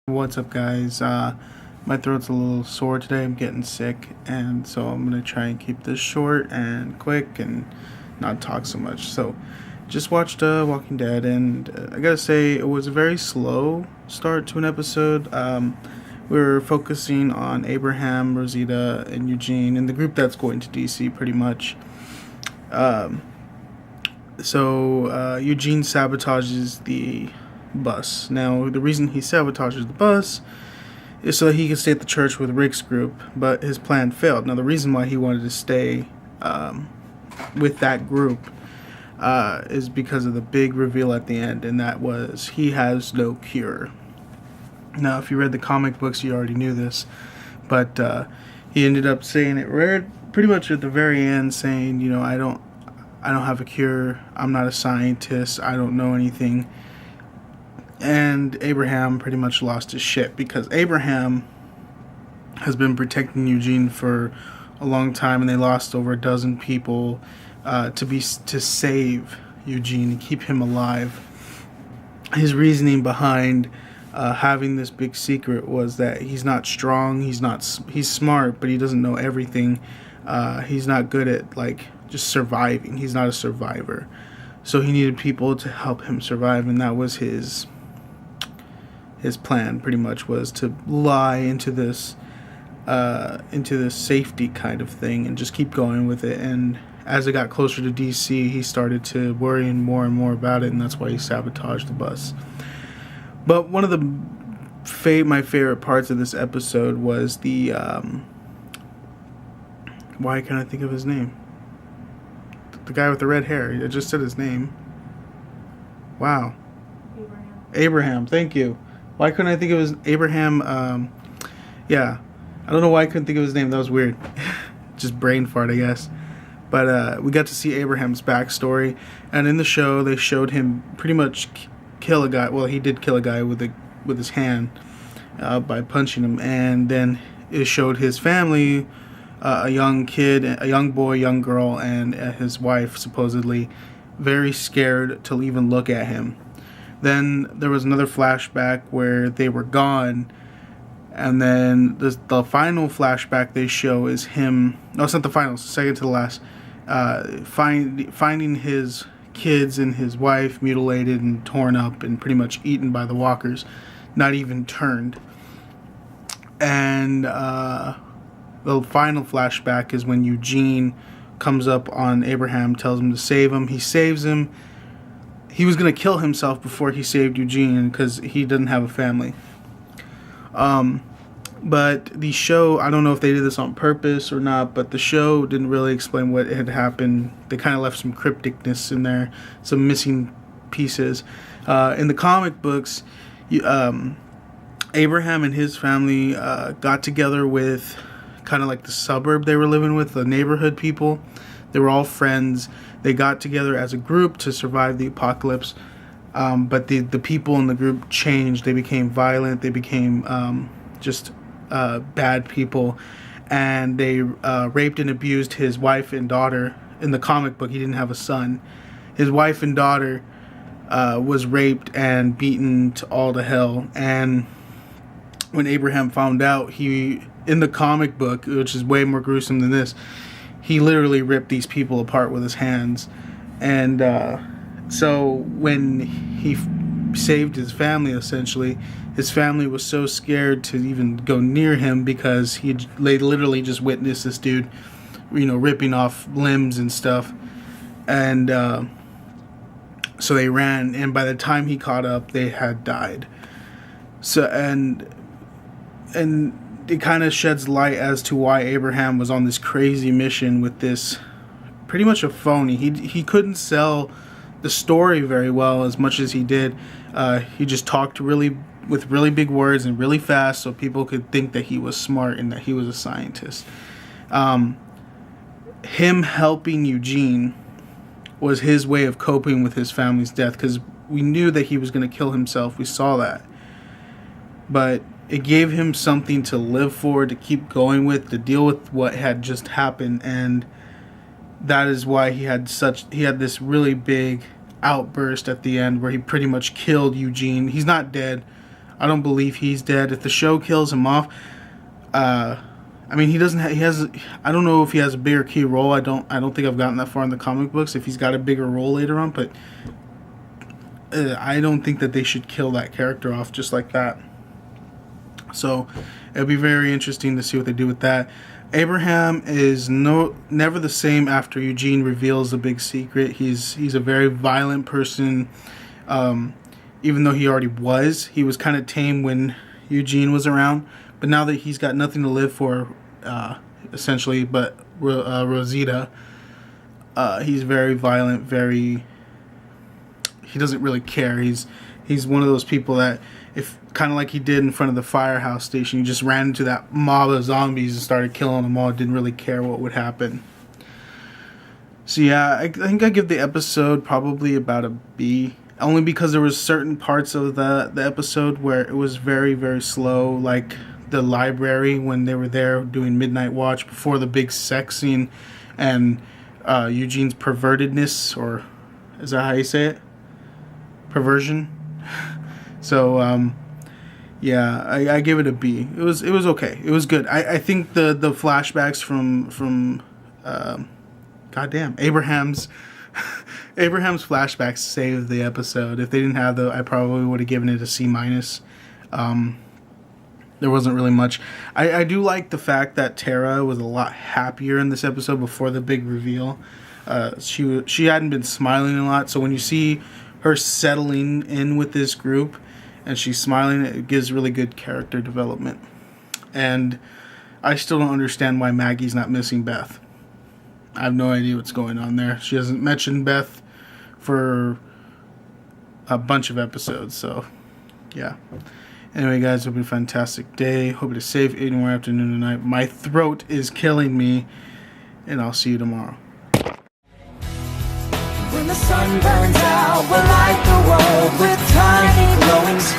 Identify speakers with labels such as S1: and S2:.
S1: What's up, guys? My throat's a little sore today. I'm getting sick, and so I'm gonna try and keep this short and quick and not talk so much. So, just watched Walking Dead, and I gotta say it was a very slow start to an episode. We were focusing on Abraham, Rosita, and Eugene, and the group that's going to DC, pretty much. Eugene sabotages the bus. Now, the reason he sabotages the bus is so that he can stay at the church with Rick's group, but his plan failed. Now, the reason why he wanted to stay with that group is because of the big reveal at the end, and that was he has no cure. Now, if you read the comic books, you already knew this, but he ended up saying it pretty much at the very end, saying, you know, I don't have a cure. I'm not a scientist. I don't know anything. And Abraham pretty much lost his shit because Abraham has been protecting Eugene for a long time, and they lost over a dozen people to save Eugene and keep him alive. His reasoning behind having this big secret was that he's not strong. He's smart, but he doesn't know everything. He's not good at just surviving. He's not a survivor, so he needed people to help him survive, and that was his plan. Pretty much was to lie into this safety kind of thing and just keep going with it. And as it got closer to DC, he started to worry more and more about it, and that's why he sabotaged the bus. But one of my favorite parts of this episode was the why can't I think of his name? The guy with the red hair. I just said his name. Wow. Abraham. Thank you. Why couldn't I think of his Abraham? Yeah, I don't know why I couldn't think of his name. That was weird. Just brain fart, I guess. But we got to see Abraham's backstory, and in the show they showed him pretty much kill a guy. Well, he did kill a guy with his hand by punching him, and then it showed his family, a young kid, a young boy, young girl, and his wife supposedly very scared to even look at him. Then there was another flashback where they were gone, and then the final flashback they show is him. No, it's not the final. It's the second to the last. Finding his kids and his wife mutilated and torn up and pretty much eaten by the walkers, not even turned. And the final flashback is when Eugene comes up on Abraham, tells him to save him. He saves him. He was going to kill himself before he saved Eugene because he didn't have a family. But the show, I don't know if they did this on purpose or not, but the show didn't really explain what had happened. They kind of left some crypticness in there, some missing pieces. In the comic books, Abraham and his family got together with kind of like the suburb they were living with, the neighborhood people. They were all friends. They got together as a group to survive the apocalypse. But the people in the group changed. They became violent. They became just bad people. And they raped and abused his wife and daughter. In the comic book, he didn't have a son. His wife and daughter was raped and beaten to all to hell. And when Abraham found out, in the comic book, which is way more gruesome than this, he literally ripped these people apart with his hands. And so when he saved his family, essentially, his family was so scared to even go near him because they literally just witnessed this dude, ripping off limbs and stuff. And so they ran, and by the time he caught up, they had died. So and it kind of sheds light as to why Abraham was on this crazy mission with this pretty much a phony. He couldn't sell the story very well as much as he did. He just talked with really big words and really fast so people could think that he was smart and that he was a scientist. Him helping Eugene was his way of coping with his family's death, because we knew that he was going to kill himself. We saw that. But it gave him something to live for, to keep going with, to deal with what had just happened. And that is why he had this really big outburst at the end where he pretty much killed Eugene. He's not dead. I don't believe he's dead. If the show kills him off, I mean, he doesn't. He has. I don't know if he has a bigger key role. I don't think I've gotten that far in the comic books. If he's got a bigger role later on, but I don't think that they should kill that character off just like that. So it'll be very interesting to see what they do with that. Abraham is never the same after Eugene reveals the big secret. He's a very violent person. Even though he already was, he was kind of tame when Eugene was around. But now that he's got nothing to live for, essentially, but Rosita, he's very violent. He doesn't really care. He's one of those people that, if kind of like he did in front of the firehouse station, he just ran into that mob of zombies and started killing them all. Didn't really care what would happen. So yeah, I think I give the episode probably about a B. Only because there was certain parts of the episode where it was very, very slow, like the library when they were there doing Midnight Watch before the big sex scene, and Eugene's pervertedness, or is that how you say it? Perversion. So yeah, I give it a B. It was okay. It was good. I think the flashbacks from goddamn Abraham's flashbacks saved the episode. If they didn't have I probably would have given it a C-. There wasn't really much. I do like the fact that Tara was a lot happier in this episode before the big reveal. She hadn't been smiling a lot, so when you see her settling in with this group and she's smiling, it gives really good character development. And I still don't understand why Maggie's not missing Beth. I have no idea what's going on there. She hasn't mentioned Beth for a bunch of episodes, so yeah. Anyway, guys, hope you have a fantastic day. Hope it is safe, anywhere, afternoon, and night. My throat is killing me, and I'll see you tomorrow.
S2: When the sun burns out, we'll light the world with tiny glowing stars.